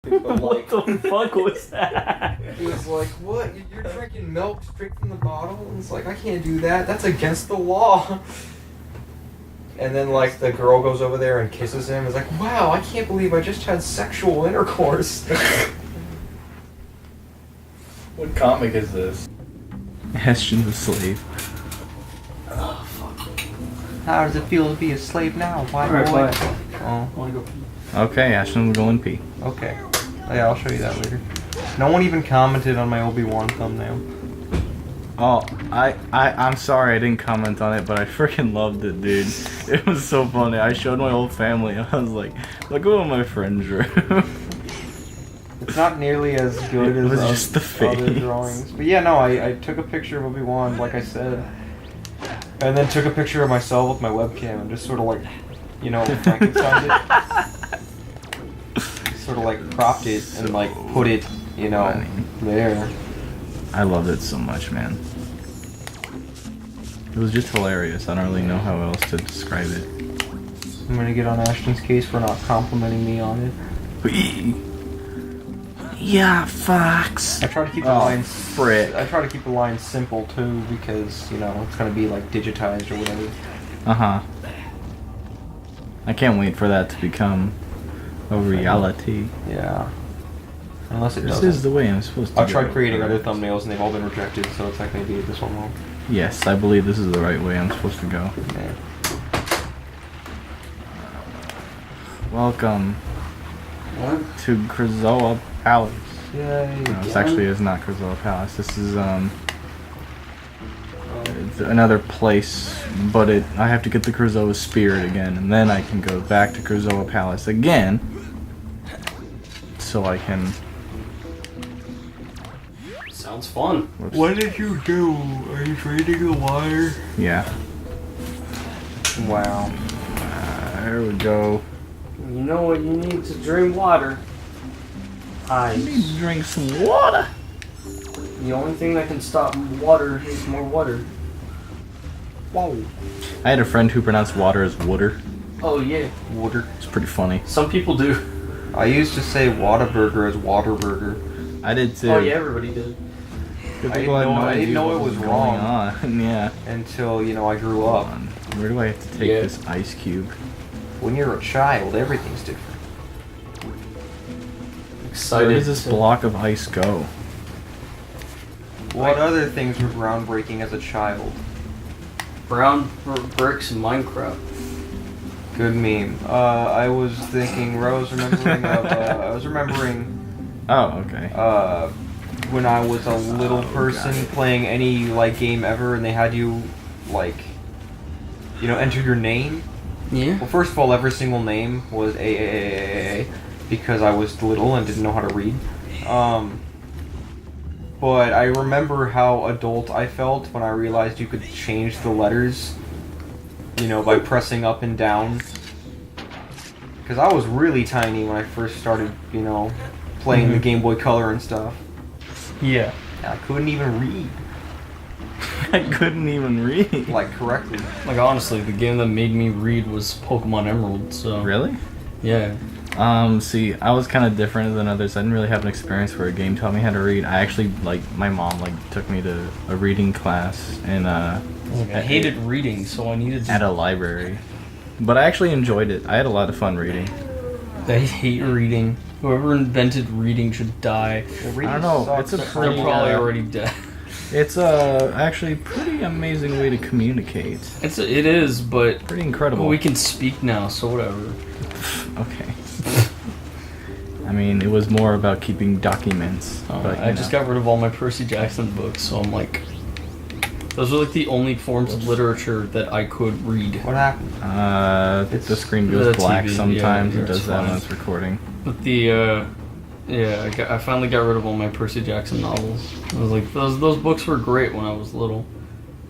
What the fuck was that? He was like, what? You're drinking milk straight from the bottle? And it's like, I can't do that. That's against the law. And then, like, the girl goes over there and kisses him. It's like, wow, I can't believe I just had sexual intercourse. What comic is this? Ashton the slave. Oh, fuck. How does it feel to be a slave now? Why? Alright, bye. Oh. I wanna go pee. Okay, Ashton will go and pee. Okay. Yeah, I'll show you that later. No one even commented on my Obi-Wan thumbnail. Oh, I'm sorry I didn't comment on it, but I freaking loved it, dude. It was so funny. I showed my whole family. I was like, look at what my friend drew. It's not nearly as good It as was just the other face. drawings. But yeah, no, I took a picture of Obi-Wan, like I said. And then took a picture of myself with my webcam and just sort of like, you know, Frankensteined it. Sort of like cropped it and like put it, you know, Funny. there. I loved it so much, man. It was just hilarious. I don't really know how else to describe it. I'm gonna get on Ashton's case for not complimenting me on it. Yeah, Fox. I try to keep the lines. frick. I try to keep the lines simple too because, you know, it's gonna be like digitized or whatever. Uh-huh. I can't wait for that to become a reality. Yeah. Unless it This doesn't. is the way I'm supposed to I've do tried it. creating other thumbnails and they've all been rejected, so it's like maybe this one won't. Yes, I believe this is the right way I'm supposed to go. Yeah. Welcome What? to Krazoa Palace. Yay. No, this actually is not Krazoa Palace. This is it's another place, but I have to get the Krazoa spirit again, and then I can go back to Krazoa Palace again, so I can. Sounds fun. Whoops. What did you do? Are you drinking the water? Yeah. Wow. There we go. You know what you need to drink water? I need Ice. to drink some water. The only thing that can stop water is more water. Wow. I had a friend who pronounced water as water. Oh yeah. Water. It's pretty funny. Some people do. I used to say Whataburger as Waterburger. I did too. Oh yeah, everybody did. Good I people didn't had know- I didn't idea know what it was going wrong. on. Yeah. Until, you know, I grew Hold up. on. Where do I have to take Yeah. this ice cube? When you're a child, everything's different. Excited. Where does this to- block of ice go? What other things were groundbreaking as a child? Brown bricks in Minecraft. Good meme. I was thinking, I was remembering Oh, okay. when I was a little person got it. playing any, like, game ever and they had you, like, you know, enter your name. Yeah. Well, first of all, every single name was A because I was little and didn't know how to read. But I remember how adult I felt when I realized you could change the letters, you know, by pressing up and down. Because I was really tiny when I first started, you know, playing the Game Boy Color and stuff. Yeah. I couldn't even read, I couldn't even read. like, correctly. Like honestly, the game that made me read was Pokemon Emerald. So. Really? Yeah. See, I was kind of different than others. I didn't really have an experience where a game taught me how to read. I actually, like, my mom, like, took me to a reading class in, I hated reading, so I needed to. at a library. But I actually enjoyed it. I had a lot of fun reading. I hate reading. Whoever invented reading should die. The I don't know, sucks. it's a They're pretty, probably already dead. It's actually pretty amazing way to communicate. It is, but Pretty incredible. we can speak now, so whatever. Okay. I mean, it was more about keeping documents. But, I just got rid of all my Percy Jackson books, so I'm like, those are like the only forms of literature that I could read. What happened? The screen goes the black TV, sometimes. yeah, It does it's that when fine. it's recording. But the I finally got rid of all my Percy Jackson novels. I was like, those books were great when I was little,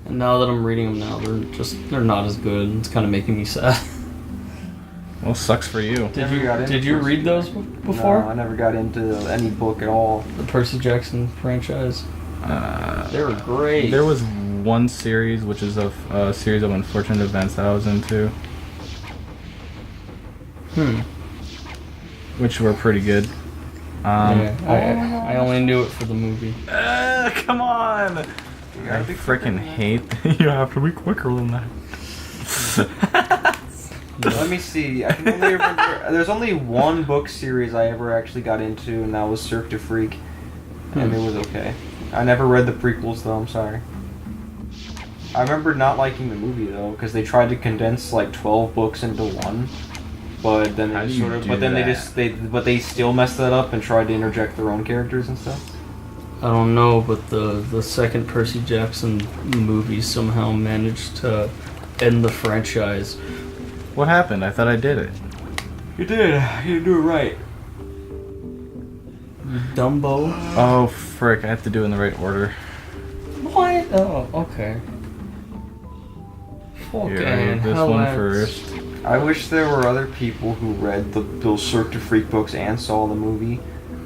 and now that I'm reading them now, they're not as good. It's kind of making me sad. Well, sucks for you. Did you read those before? No, I never got into any book at all. The Percy Jackson franchise. They were great. There was one series, which is a series of unfortunate events that I was into, Hmm. which were pretty good. I only knew it for the movie. Come on! I freaking hate. You have to be quicker than that. Let me see. I can only remember. There's only one book series I ever actually got into, and that was Cirque du Freak, and it was okay. I never read the prequels though. I'm sorry. I remember not liking the movie though, because they tried to condense like 12 books into one, but then How they do sort you of, do but then that? they still messed that up and tried to interject their own characters and stuff. I don't know, but the second Percy Jackson movie somehow managed to end the franchise. What happened? I thought I did it. You did. You didn't do it right. Dumbo. Oh, frick. I have to do it in the right order. What? Oh, okay. Here, this one first. I wish there were other people who read those Cirque du Freak books and saw the movie.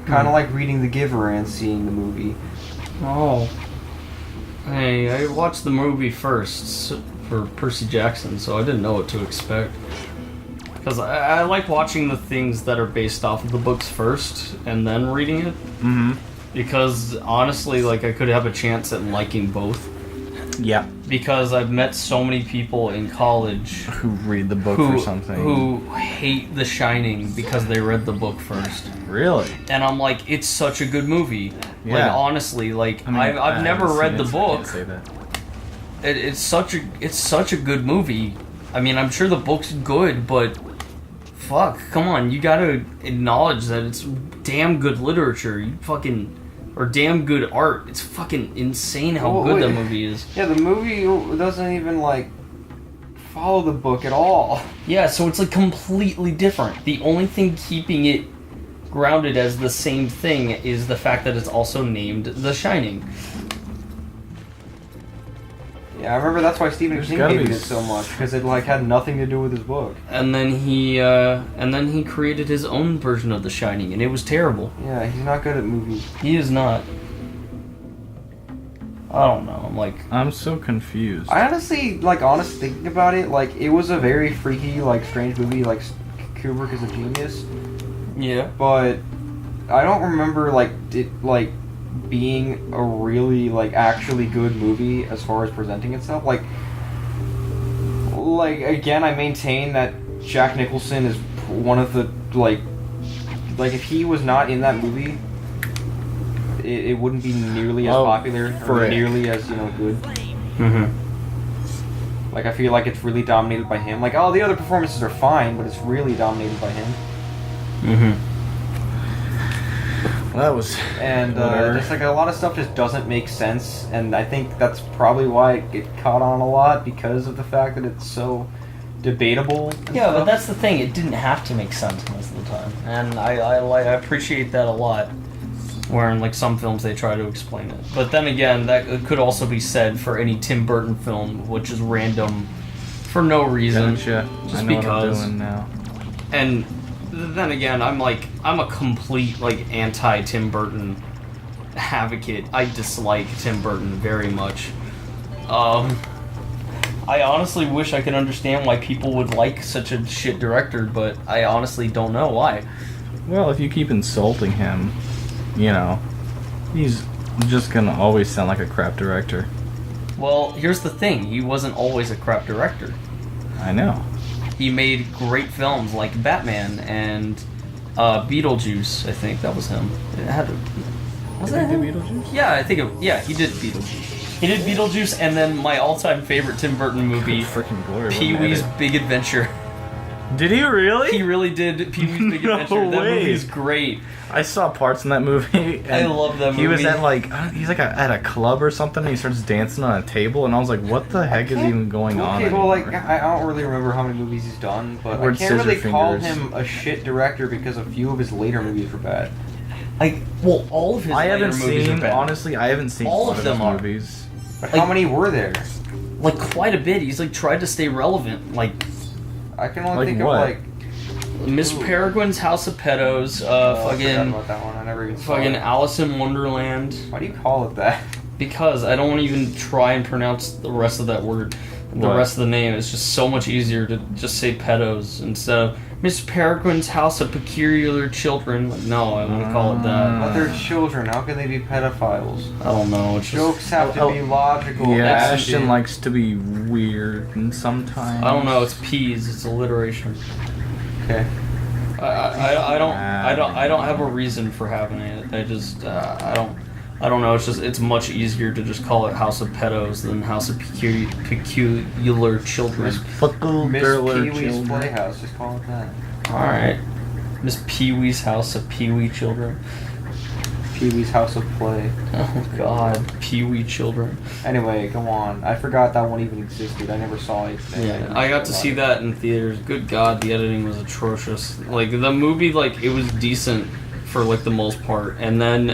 Kind of like reading The Giver and seeing the movie. Oh. Hey, I watched the movie first for Percy Jackson, so I didn't know what to expect. Because I like watching the things that are based off of the books first, and then reading it. Mm-hmm. Because, honestly, like, I could have a chance at liking both. Yeah. Because I've met so many people in college Who read the book or something. who hate The Shining because they read the book first. Really? And I'm like, it's such a good movie. Yeah. Like, honestly, like, I mean, I've never haven't read seen the it, so I book. can't say that. It's such a good movie. I mean, I'm sure the book's good, but fuck, come on, you gotta acknowledge that it's damn good literature. Or damn good art. It's fucking insane how good that movie is. Yeah, the movie doesn't even like follow the book at all. Yeah, so it's like completely different. The only thing keeping it grounded as the same thing is the fact that it's also named The Shining. Yeah, I remember that's why Stephen There's King gotta hated be it so much, because it like had nothing to do with his book. And then he created his own version of The Shining, and it was terrible. Yeah, he's not good at movies. He is not. I don't know. I'm like, I'm so confused. I honestly, like, thinking about it, like, it was a very freaky, like, strange movie, like, Kubrick is a genius, yeah. but I don't remember, like, it, like, being a really, like, actually good movie as far as presenting itself. Like, again, I maintain that Jack Nicholson is one of the, like, if he was not in that movie, it wouldn't be nearly as popular, or frick. nearly as, you know, good. Mm-hmm. Like, I feel like it's really dominated by him. Like, all the other performances are fine, but it's really dominated by him. Mm-hmm. That was... And whatever. just like a lot of stuff just doesn't make sense, and I think that's probably why it caught on a lot, because of the fact that it's so debatable. and Yeah, but stuff. that's the thing. It didn't have to make sense most of the time, and I appreciate that a lot. Where in like some films they try to explain it, but then again, that could also be said for any Tim Burton film, which is random for no reason, Gotcha. just I know because. what I'm doing now. And then again, I'm a complete like anti Tim Burton advocate. I dislike Tim Burton very much. I honestly wish I could understand why people would like such a shit director, but I honestly don't know why. Well, if you keep insulting him, you know, he's just gonna always sound like a crap director. Well, here's the thing. He wasn't always a crap director. I know. He made great films like Batman and Beetlejuice. I think that was him. It had to, was Did that he do him? Beetlejuice? Yeah, I think he did Beetlejuice. He did Beetlejuice, and then my all-time favorite Tim Burton movie, Freaking glory. Pee-wee's Big Adventure. Did he really? He really did Pee-wee's Big No Adventure. That way. movie's great. I saw parts in that movie. And I love that He was movie. at like he's like at a club or something. And he starts dancing on a table, and I was like, "What the heck is even going on?" Okay, well, like, anymore? I don't really remember how many movies he's done, but Word I can't really Scissor call Fingers. him a shit director because a few of his later movies were bad. Well, all of his I later haven't movies are seen. bad. Honestly, I haven't seen All a lot of his them are. movies. But Like- how many were there? Like, quite a bit. He's, like, tried to stay relevant. Like, I can only Like think what? of, like... Miss Ooh. Peregrine's House of Pedos, I forgot fucking about that one. I never even saw fucking it. Alice in Wonderland. Why do you call it that? Because I don't even try and pronounce the rest of that word. The What? rest of the name. It's just so much easier to just say pedos instead of Miss Peregrine's House of Peculiar Children. Like, no, I want to call it that. But they're children. How can they be pedophiles? I don't know. It's just, Jokes have to be logical. Yeah, That's Ashton it. likes to be weird and sometimes. I don't know. It's P's. It's alliteration. Okay. I don't have a reason for having it. I just I don't know. It's just it's much easier to just call it House of Pedos than House of Peculiar Children. Miss Pee-wee's Playhouse. Just call it that. All right, Miss Pee-wee's House of Pee-wee Children. Pee-wee's House of Play. Oh God, Pee-wee Children. Anyway, go on. I forgot that one even existed. I never saw it. Yeah, I got to see that in theaters. Good God, the editing was atrocious. Like the movie, like it was decent for like the most part, and then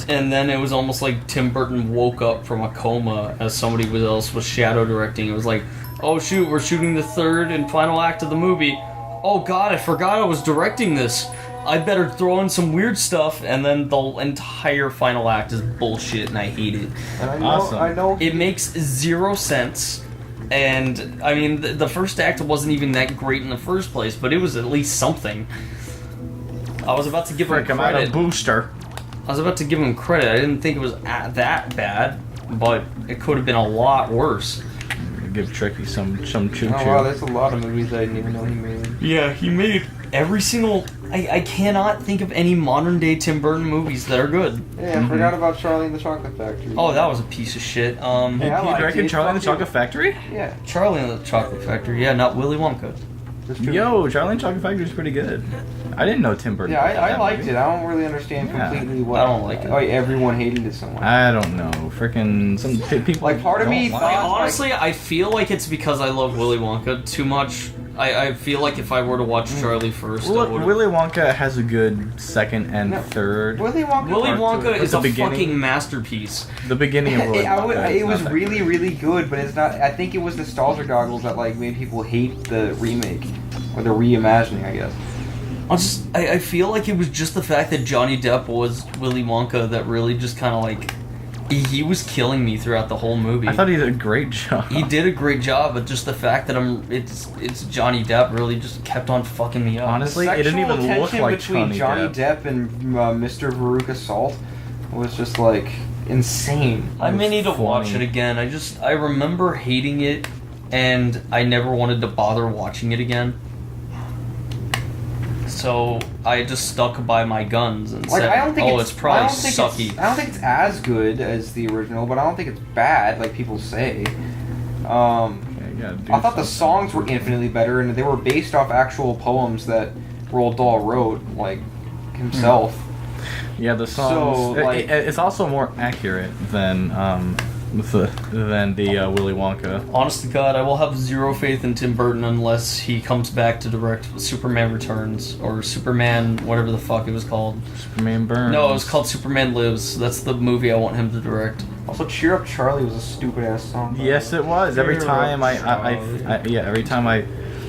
it was almost like Tim Burton woke up from a coma as somebody else was shadow directing. It was like, oh shoot, we're shooting the third and final act of the movie. Oh God, I forgot I was directing this. I better throw in some weird stuff, and then the entire final act is bullshit, and I hate it. And I know, Awesome. I know. It makes zero sense, and I mean, the first act wasn't even that great in the first place, but it was at least something. I was about to give him Frick, I'm out credit. of booster. I was about to give him credit. I didn't think it was that bad, but it could have been a lot worse. Give Tricky some choo-choo. Oh wow, there's a lot of movies I didn't even know he made. Yeah, he made every single... I cannot think of any modern-day Tim Burton movies that are good. Yeah, I forgot about Charlie and the Chocolate Factory. Oh, that was a piece of shit. Yeah, I He liked directed it. Charlie and the Fuck Chocolate Factory? Yeah. Charlie and the Chocolate Factory. Yeah, not Willy Wonka. That's true. Yo, Charlie and the Chocolate Factory is pretty good. I didn't know Tim Burton. Yeah, directed I that liked movie. it. I don't really understand Yeah. completely what. I don't like it. Oh, everyone hated it so much. I don't know. Freaking some people. Like, part of me don't thought- Honestly, I feel like it's because I love Willy Wonka too much. I feel like if I were to watch Charlie first, I Look, would. Willy Wonka has a good second and No. third. Willy Wonka. Willy Part Two. Wonka is the a beginning- fucking masterpiece. The beginning of Willy Wonka. It is was not that really, good. really good, but it's not. I think it was nostalgia goggles that like made people hate the remake or the reimagining. I guess. I feel like it was just the fact that Johnny Depp was Willy Wonka that really just kind of like he was killing me throughout the whole movie. I thought he did a great job. He did a great job, but just the fact that it's Johnny Depp really just kept on fucking me up. Honestly, it didn't Sexual even look tension like between Johnny Depp and Mr. Veruca Salt was just like insane. I may need to watch funny. it again. I remember hating it, and I never wanted to bother watching it again. So I just stuck by my guns and Like said, I don't think "Oh, it's probably sucky." I don't think it's as good as the original, but I don't think it's bad like people say. Yeah, you gotta do I thought the something. songs were infinitely better, and they were based off actual poems that Roald Dahl wrote, like himself. Yeah, the songs. So, like- it's also more accurate than the Willy Wonka. Honest to God, I will have zero faith in Tim Burton unless he comes back to direct Superman Returns or Superman, whatever the fuck it was called. Superman Burns. No, it was called Superman Lives. That's the movie I want him to direct. Also, "Cheer Up Charlie" was a stupid ass song. Yes, it was. Every Cheer time up, every time I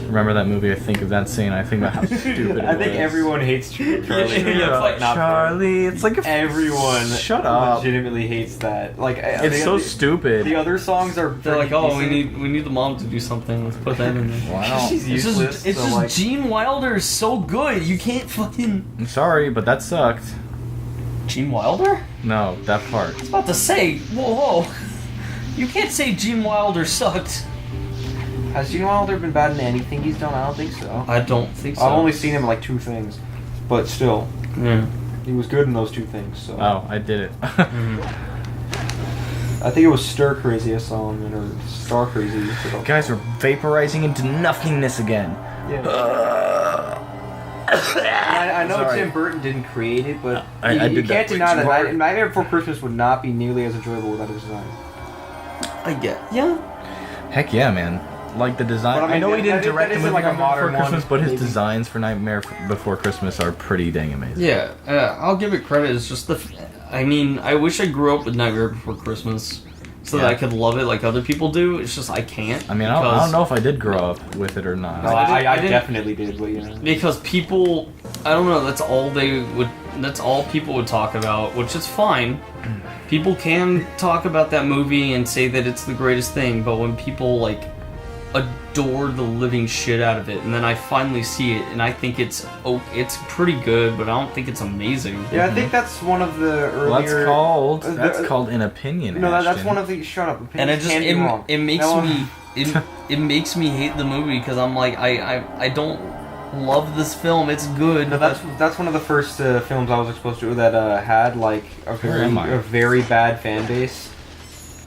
remember that movie, I think of that scene. I think about how stupid it I think was. everyone hates "Cheer Up Charlie." Yeah, Cheer up, like, not Charlie. It's like a Everyone Shut up. legitimately hates that. Like It's so stupid. The other songs are. They're like, pretty "Oh, we decent. need the mom to do something. Let's put that in there." Wow. She's It's useless. just so, like, Gene Wilder is so good. You can't fucking I'm sorry, but that sucked. Gene Wilder? No, that part. I was about to say, whoa. You can't say Gene Wilder sucked. Has Gene Wilder been bad in anything he's done? I don't think so. I don't think so. I've only seen him in like 2 things, but still, Yeah. he was good in those 2 things. So Oh, I did it. I think it was Stir Crazy I saw him in, or Star Crazy. Guys, we're vaporizing into nothingness again. Yeah. I know Sorry. Tim Burton didn't create it, but I you did that can't way deny too that hard. Nightmare Before Christmas would not be nearly as enjoyable without his design. I get. Yeah. Heck yeah, man. Like the design. But I mean, I know he that- didn't that direct the isn't movie like a Nightmare Before modern Christmas, one, but his maybe. designs for Nightmare Before Christmas are pretty dang amazing. Yeah. I'll give it credit. It's just I mean, I wish I grew up with Nightmare Before Christmas so that Yeah. I could love it like other people do. It's just I can't. I mean, I don't know if I did grow up with it or not. No, I didn't- definitely did, but yeah. Because people, I don't know, that's all they would that's all people would talk about, which is fine. People can talk about that movie and say that it's the greatest thing, but when people like adore the living shit out of it, and then I finally see it, and I think it's pretty good, but I don't think it's amazing. Yeah, I think that's one of the earlier. That's called an opinion. No, that's Ashton. one of the. Shut up. And it Opinions just can be wrong. it makes me it makes me hate the movie because I'm like I don't love this film. It's good. No, that's one of the first films I was exposed to that had like a very bad fan base,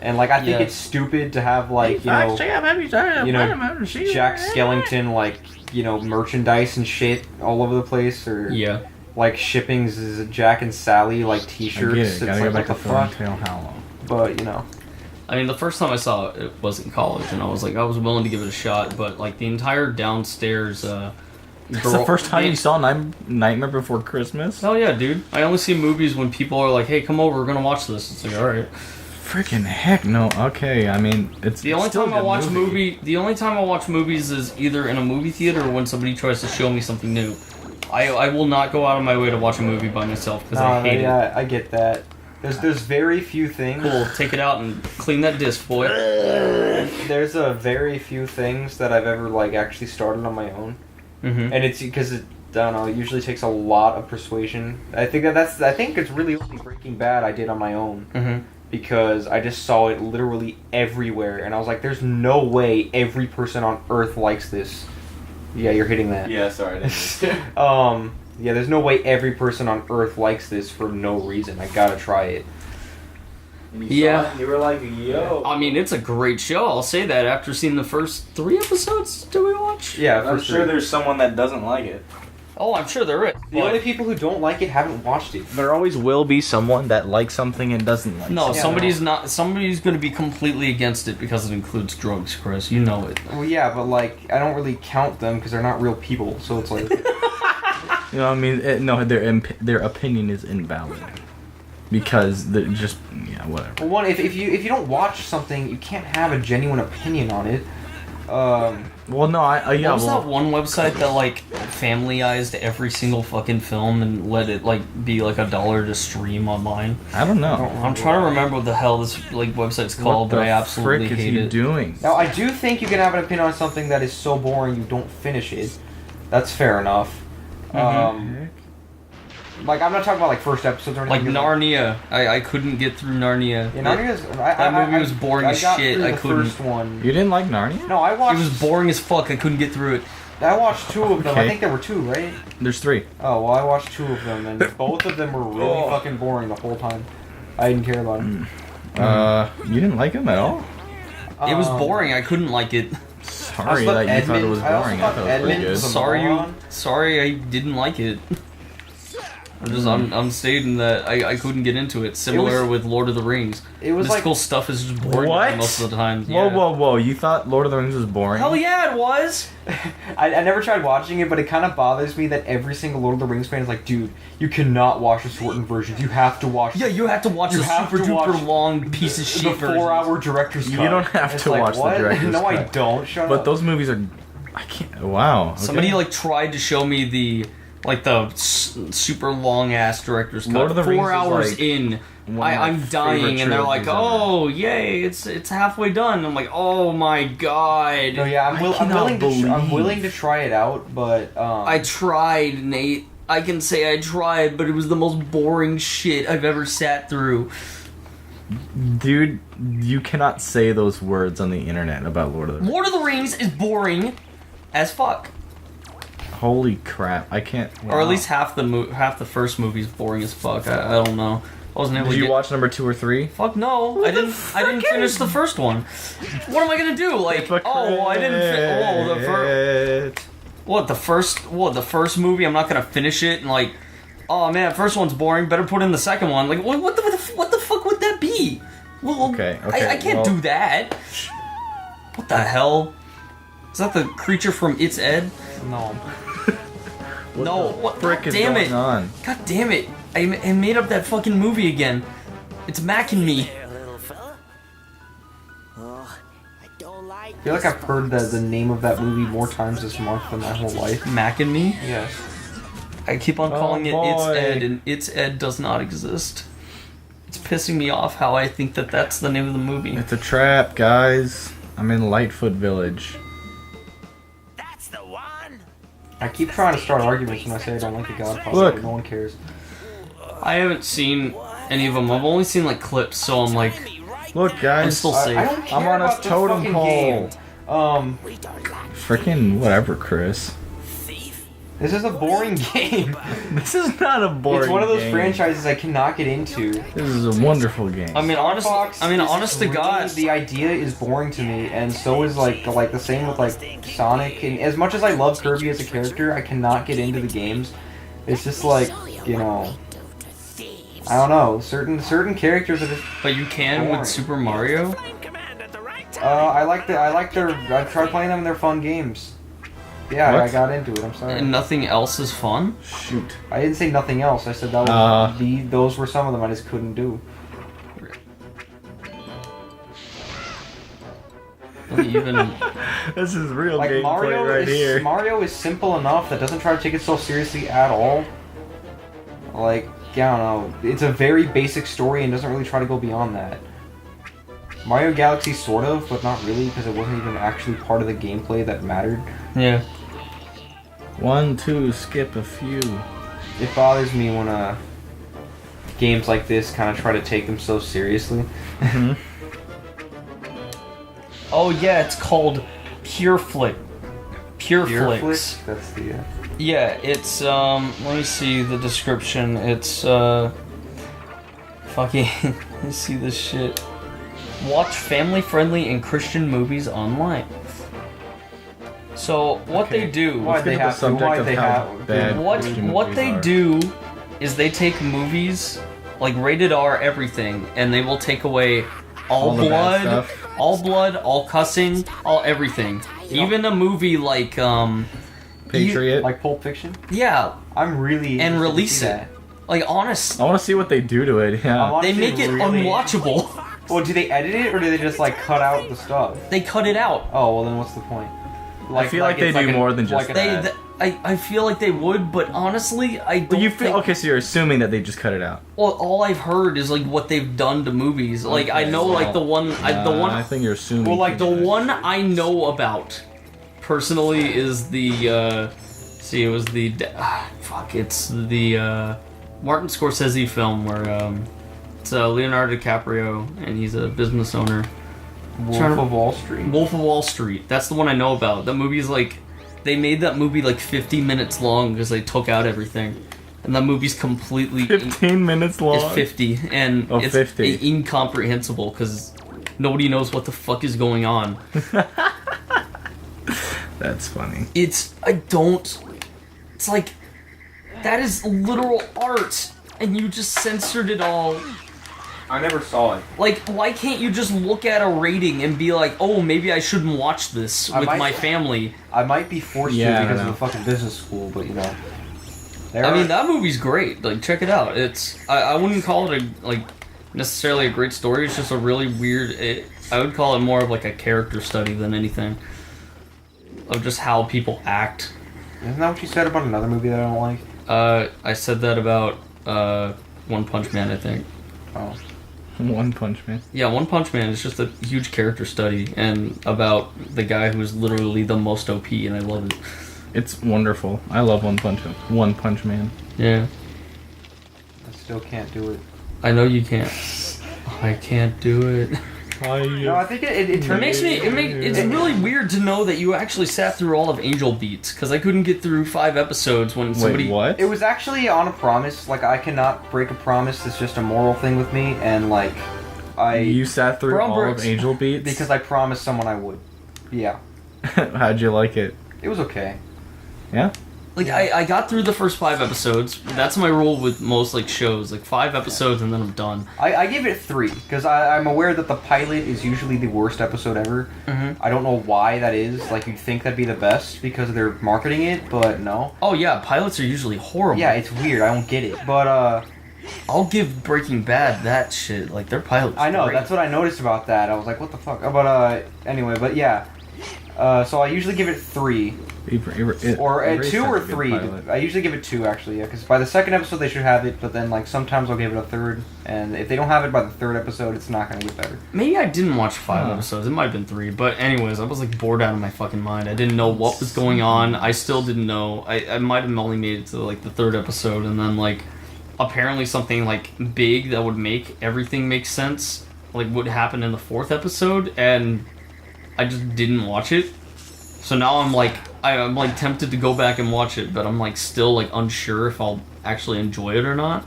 and like I think it's stupid to have like Jack Skellington like merchandise and shit all over the place, or like shipping Jack and Sally like T-shirts. It's like what the fuck. But I mean, the first time I saw it, it was in college, and I was willing to give it a shot, but like the entire downstairs. It's the first time you saw Nightmare Before Christmas? Oh yeah, dude. I only see movies when people are like, "Hey, come over, we're gonna watch this." It's like, all right. Freaking heck no. Okay, I mean, it's the only time I watch The only time I watch movies is either in a movie theater or when somebody tries to show me something new. I will not go out of my way to watch a movie by myself because I hate it. Yeah, I get that. There's very few things. Cool, take it out and clean that disc, boy. There's a very few things that I've ever like actually started on my own. Mm-hmm. And it's because I don't know. It usually takes a lot of persuasion. I think it's really only Breaking Bad I did on my own because I just saw it literally everywhere, and I was like, "There's no way every person on Earth likes this." Yeah, you're hitting that. Yeah, sorry. Yeah, there's no way every person on Earth likes this for no reason. I gotta try it. And you saw it and you were like, yo. I mean, it's a great show. I'll say that after seeing the first 3 episodes. Did we watch? Yeah, I'm sure there's someone that doesn't like it. Oh, I'm sure there is. The only people who don't like it haven't watched it. There always will be someone that likes something and doesn't like No, something. somebody's going to be completely against it because it includes drugs, Chris. You know it. Well, yeah, but like, I don't really count them because they're not real people, so it's like... You know what I mean? Their opinion is invalid. Because they're just... Yeah, whatever. Well, one, if you don't watch something, you can't have a genuine opinion on it. Well, no, yeah, what was that one website that, like, familyized every single fucking film and let it, like, be, like, $1 to stream online? I don't know. I'm trying to remember what the hell this, like, website's called, but I absolutely hate it. What the frick is you doing? Now, I do think you can have an opinion on something that is so boring you don't finish it. That's fair enough. Like, I'm not talking about, like, first episodes or anything. Like Narnia. I couldn't get through Narnia. Yeah, Narnia's... That movie was boring as shit. I couldn't. First one. You didn't like Narnia? No, I watched... It was boring as fuck. I couldn't get through it. I watched 2 of them. Okay. I think there were 2, right? There's 3. Oh, well, I watched 2 of them, and both of them were really fucking boring the whole time. I didn't care about them. You didn't like them at all? It was boring. I couldn't like it. Sorry that you thought it was boring. I thought it was pretty good. Sorry, I didn't like it. I'm stating that I couldn't get into it. Similar with Lord of the Rings. It was Mystical stuff is just boring most of the time. Yeah. Whoa! You thought Lord of the Rings was boring? Hell yeah, it was. I never tried watching it, but it kind of bothers me that every single Lord of the Rings fan is like, dude, you cannot watch the shortened versions. You have to watch. Yeah, you have to watch the super duper long piece of shit the 4-hour director's cut. You don't have to watch the director's cut. No, I don't. Shut up. But those movies are. I can't. Wow. Okay. Somebody like tried to show me the super long ass director's cut. Lord of the 4 Rings hours is, like, in. I'm dying, and they're like, "Oh, yay! It's halfway done." I'm like, "Oh my god!" No, yeah, I'm willing to try it out, but I tried, Nate. I can say I tried, but it was the most boring shit I've ever sat through. Dude, you cannot say those words on the internet about Lord of the Rings. Lord of the Rings is boring as fuck. Holy crap! I can't. Wow. Or at least half the first movie is boring as fuck. I don't know. I wasn't able Did to you watch number 2 or 3? Fuck no! I didn't finish the first one. What am I gonna do? Like, oh, I didn't. The first movie? I'm not gonna finish it and like, oh man, first one's boring. Better put in the second one. Like, what the fuck would that be? Well, okay. I can't do that. What the hell? Is that the creature from It's Ed? no. What frick is going on? God damn it! I made up that fucking movie again. It's Mac and Me. I feel like I've heard the name of that movie more times this month than my whole life. Mac and Me? Yes. I keep on calling it It's boy. Ed, and It's Ed does not exist. It's pissing me off how I think that that's the name of the movie. It's a trap, guys. I'm in Lightfoot Village. That's the one. I keep trying to start arguments when I say I don't like the Godfather, Look. but no one cares. I haven't seen any of them. I've only seen like clips, so I'm like, Look, I'm guys. still safe. I don't care I'm on a about the totem fucking pole. game. We don't like Freaking whatever, Chris. thief. This is a boring game. This is not a boring It's one of those game. franchises I cannot get into. This is a wonderful game. I mean, honest. Fox I mean, is honest to really- God. the idea is boring to me, and so is like the same with like Sonic. And as much as I love Kirby as a character, I cannot get into the games. It's just like, you know, I don't know. Certain characters are just. But you can Boring. with Super Mario. Flame command at the right time. I like their. I've tried playing them, and they're fun games. Yeah, What? I got into it. I'm sorry. And nothing else is fun. Shoot. I didn't say nothing else. I said that was those were some of them I just couldn't do. Even This is real Like gameplay Mario right here. Mario is simple enough that doesn't try to take itself seriously at all. Like, yeah, I don't know. It's a very basic story and doesn't really try to go beyond that. Mario Galaxy sort of, but not really because it wasn't even actually part of the gameplay that mattered. yeah. 1, 2, skip a few. It bothers me when games like this kind of try to take themselves seriously. Oh yeah, it's called Pure Flick. Pure Flicks. Flick? That's the. Yeah, it's let me see the description. It's fucking let me see this shit. Watch family-friendly and Christian movies online. So what Okay. they do, Why'd they have to? Why'd they have? bad what Christian what movies they are. do is they take movies like rated R everything, and they will take away all All the bad blood, stuff. all blood, all cussing, all everything. Even a movie like Patriot. Like Pulp Fiction? yeah, I'm really and interested to release see it. that. Like honest, I want to see what they do to it. I Yeah. want they to make it really- unwatchable. Well, do they edit it or do they just like cut out the stuff? They cut it out. Oh, well then what's the point? I feel like they it's do more than just an They, ad. I feel like they would, but honestly, I don't. But you feel think, okay? So you're assuming that they just cut it out. Well, all I've heard is like what they've done to movies. Like I Okay, know, like the one, I think you're assuming. Well, like, the one I know about personally is the see, it was the it's the Martin Scorsese film where it's Leonardo DiCaprio and he's a business owner. Wolf trying to- of Wall Street. Wolf of Wall Street. That's the one I know about. That movie's like, they made that movie like 50 minutes long because they took out everything, and that movie's completely 15 minutes long. It's 50, and Oh, it's 50. incomprehensible because nobody knows what the fuck is going on. That's funny. It's like that is literal art, and you just censored it all. I never saw it. Like, why can't you just look at a rating and be like, oh, maybe I shouldn't watch this I with might- my family? I might be forced Yeah, I to because of know. the fucking business school, but you know. I mean, that movie's great. Like, check it out. It's I wouldn't call it necessarily a great story. It's just a really weird. I would call it more of like a character study than anything. Of just how people act. Isn't that what you said about another movie that I don't like? I said that about One Punch Man, I think. Oh. One Punch Man. Yeah, One Punch Man is just a huge character study and about the guy who's literally the most OP, and I love it. It's wonderful. I love One Punch Man. Yeah, I still can't do it. I know you can't. I can't do it. No, I think it It makes me. It's really weird to know that you actually sat through all of Angel Beats because I couldn't get through 5 episodes when somebody. Wait, what? It was actually on a promise. Like, I cannot break a promise. It's just a moral thing with me. And, like, You sat through Brown all Bricks. of Angel Beats? because I promised someone I would. Yeah. How'd you like it? It was okay. Yeah? Like I got through the first 5 episodes. That's my rule with most like shows. Like 5 episodes and then I'm done. I gave it 3, because I'm aware that the pilot is usually the worst episode ever. Mm-hmm. I don't know why that is. Like, you'd think that'd be the best because they're marketing it, but no. Oh yeah, pilots are usually horrible. Yeah, it's weird. I don't get it. But, I'll give Breaking Bad that shit. Like their pilots. I know, great. that's what I noticed about that. I was like, what the fuck? But, anyway, but yeah. So I usually give it 3. Or Erase 2 has or a good 3. pilot. I usually give it 2 actually, because by the second episode they should have it, but then like sometimes I'll give it a third, and if they don't have it by the third episode, it's not gonna get better. Maybe I didn't watch 5 Huh. episodes. It might have been 3. But anyways, I was like bored out of my fucking mind. I didn't know what was going on. I still didn't know. I might have only made it to like the 3rd episode, and then like apparently something like big that would make everything make sense like would happen in the 4th episode, and I just didn't watch it. So now I'm like tempted to go back and watch it, but I'm like still like unsure if I'll actually enjoy it or not.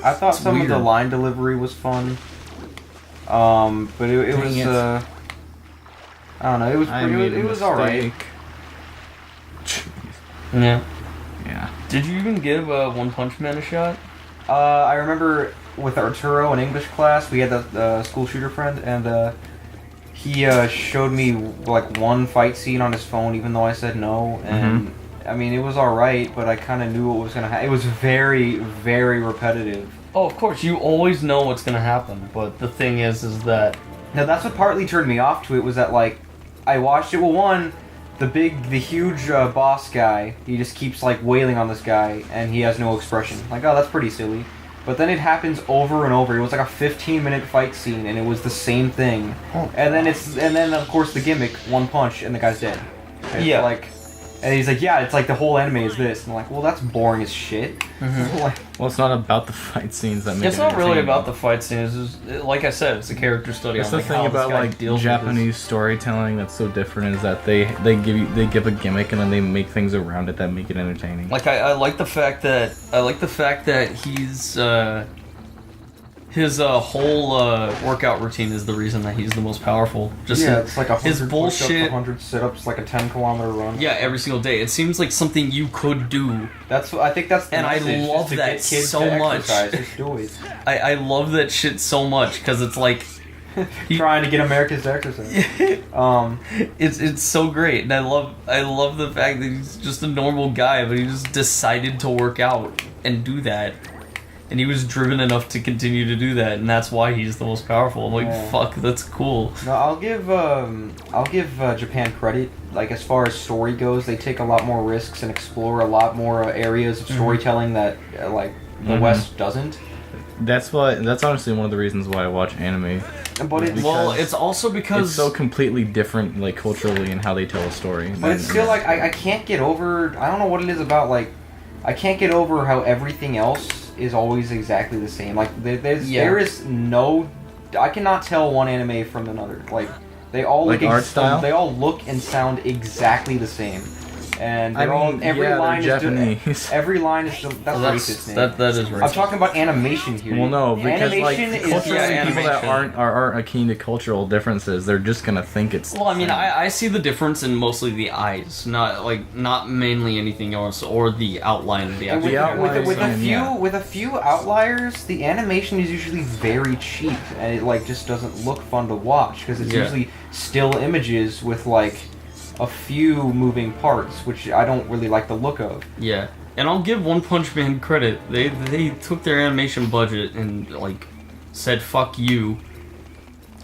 I thought It's some of the weird. line delivery was fun, but it was I don't know, it was alright. Yeah. Yeah. Did you even give One Punch Man a shot? I remember with Arturo in English class, we had the school shooter friend, and he showed me like one fight scene on his phone, even though I said no. And I mean, it was all right, but I kind of knew what was gonna happen. It was very, very repetitive. Oh, of course, you always know what's gonna happen, but the thing is that Now that's what partly turned me off to it, was that like I watched it. Well, one, the huge boss guy, he just keeps like wailing on this guy, and he has no expression. Like, oh, that's pretty silly. But then it happens over and over. It was like a 15-minute fight scene, and it was the same thing. Oh. And then of course the gimmick, one punch, and the guy's dead. It's Yeah. like, and he's like, yeah, it's like the whole anime is this. And I'm like, well, that's boring as shit. Like, Well, it's not about the fight scenes that make it's it not really entertaining. about the fight scenes. It's just, like I said, it's a character study. That's on the like thing how this about guy like deals with this. Japanese storytelling that's so different is that they give a gimmick and then they make things around it that make it entertaining. Like I like the fact that he's his whole workout routine is the reason that he's the most powerful. Just yeah, it's like 100 his push-ups, bullshit. 100 sit-ups, like a 10-kilometer run. Yeah, every single day. It seems like something you could do. I think that's the And I message, love just to that get kids so to much. exercise, just do it. I love that shit so much because it's like Trying to get Americans to exercise. it's so great, and I love the fact that he's just a normal guy, but he just decided to work out and do that, and he was driven enough to continue to do that, and that's why he's the most powerful. I'm like, Yeah. fuck, that's cool. No, I'll give Japan credit. Like, as far as story goes, they take a lot more risks and explore a lot more areas of storytelling that like the West doesn't. That's honestly one of the reasons why I watch anime. But it's Well, it's also because It's so completely different, like culturally, in how they tell a story. But it's than still like America. I can't get over. I don't know what it is about. Like, I can't get over how everything else is always exactly the same. Like there is no. I cannot tell one anime from another. Like they all Like look art style? They all look and sound exactly the same. And I they're all mean, every yeah, line they're is Japanese. every line is that's Well, racist. Man. that is racist. I'm talking about animation here. Well, no, because like Animation is culturally, yeah, people that animation. aren't keen to cultural differences, they're just gonna think it's. Well, I mean, the same. I see the difference in mostly the eyes, not mainly anything else, or the outline of the And actual. with a few outliers, the animation is usually very cheap, and it like just doesn't look fun to watch because it's Yeah. usually still images with like a few moving parts, which I don't really like the look of. Yeah, and I'll give One Punch Man credit. They took their animation budget and like said fuck you,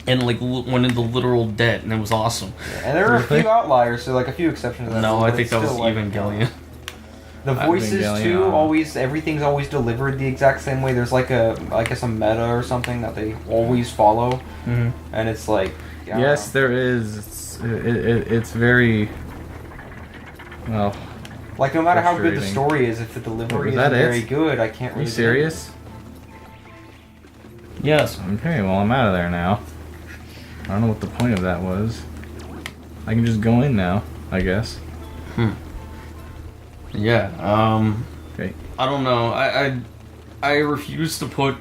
and like went into literal debt, and it was awesome. And there are a Really? few outliers, so like a few exceptions. To that No, rule, I but think it's that was still, like, Evangelion. The voices Evangelion, too, always everything's always delivered the exact same way. There's like I guess a meta or something that they always follow, Mm-hmm. and it's like I don't Yes, know. there is. It's very. Well, Like no matter how good the frustrating. story is, if the delivery Was isn't that it? very good, I can't are really. you serious? Yes. Okay, well I'm out of there now. I don't know what the point of that was. I can just go in now, I guess. Yeah. Okay. I don't know. I refuse to put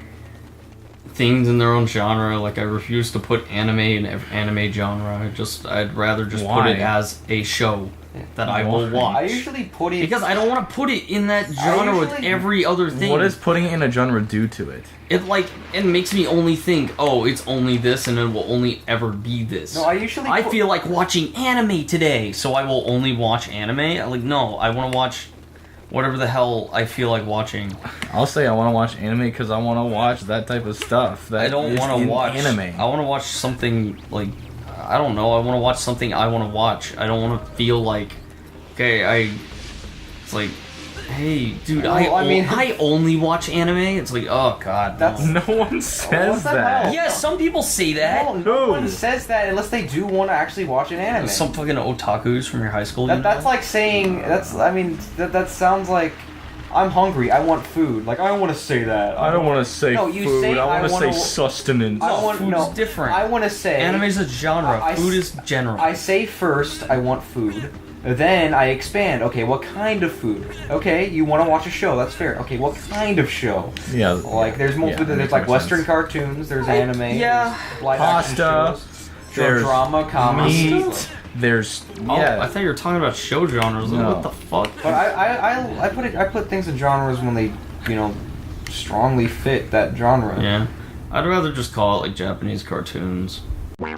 things in their own genre. Like I refuse to put anime in anime genre. I'd rather just put it Why? as a show that I will Why? watch. I usually put it Because I don't want to put it in that genre with usually- every other thing. What does putting it in a genre do to it? It makes me only think, oh, it's only this and it will only ever be this. No, I usually I put- feel like watching anime today, so I will only watch anime. Like, no, I want to watch whatever the hell I feel like watching. I'll say I want to watch anime because I want to watch that type of stuff. That I don't want to watch anime. I want to watch something like, I don't know. I want to watch something I want to watch. I don't want to feel like okay, it's like, hey, dude, Well, I mean- I only watch anime. It's like, oh god, no. That's- No one What says the that. hell? Yeah, some people say that. No Who? one says that unless they do want to actually watch an anime. Some fucking otakus from your high school. you That's know? like saying that sounds like I'm hungry. I want food. Like I don't want to say that. I don't want to say No, you food. say I want to say wanna- sustenance. I want food's no. different. I want to say Anime's a genre. I- Food is general. I say first I want food. Then I expand. Okay, what kind of food? Okay, you want to watch a show. That's fair. Okay, what kind of show? Yeah. Like there's multiple. that there's makes like more Western sense. cartoons. There's anime. yeah. There's live action Pasta. shows. There's drama, comedy. meat. There's Oh, yeah. I thought you were talking about show genres. Like, No. what the fuck? But I put things in genres when they strongly fit that genre. Yeah. I'd rather just call it like Japanese cartoons. Wow.